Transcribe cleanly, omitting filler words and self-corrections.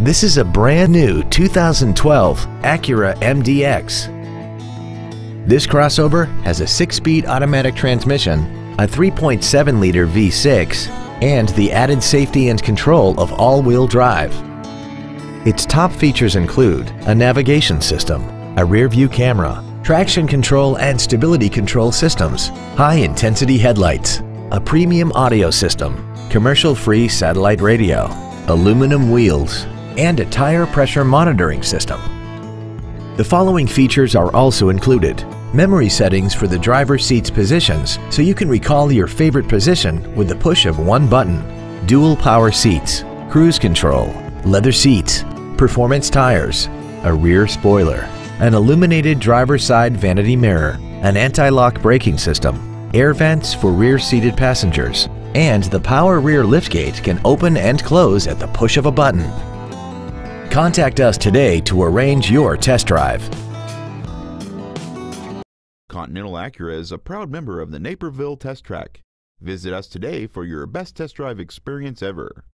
This is a brand new 2012 Acura MDX. This crossover has a 6-speed automatic transmission, a 3.7-liter V6, and the added safety and control of all-wheel drive. Its top features include a navigation system, a rear-view camera, traction control and stability control systems, high-intensity headlights, a premium audio system, commercial-free satellite radio, aluminum wheels, and a tire pressure monitoring system. The following features are also included: memory settings for the driver's seat's positions so you can recall your favorite position with the push of one button, dual power seats, cruise control, leather seats, performance tires, a rear spoiler, an illuminated driver's side vanity mirror, an anti-lock braking system, air vents for rear-seated passengers, and the power rear liftgate can open and close at the push of a button. Contact us today to arrange your test drive. Continental Acura is a proud member of the Naperville Test Track. Visit us today for your best test drive experience ever.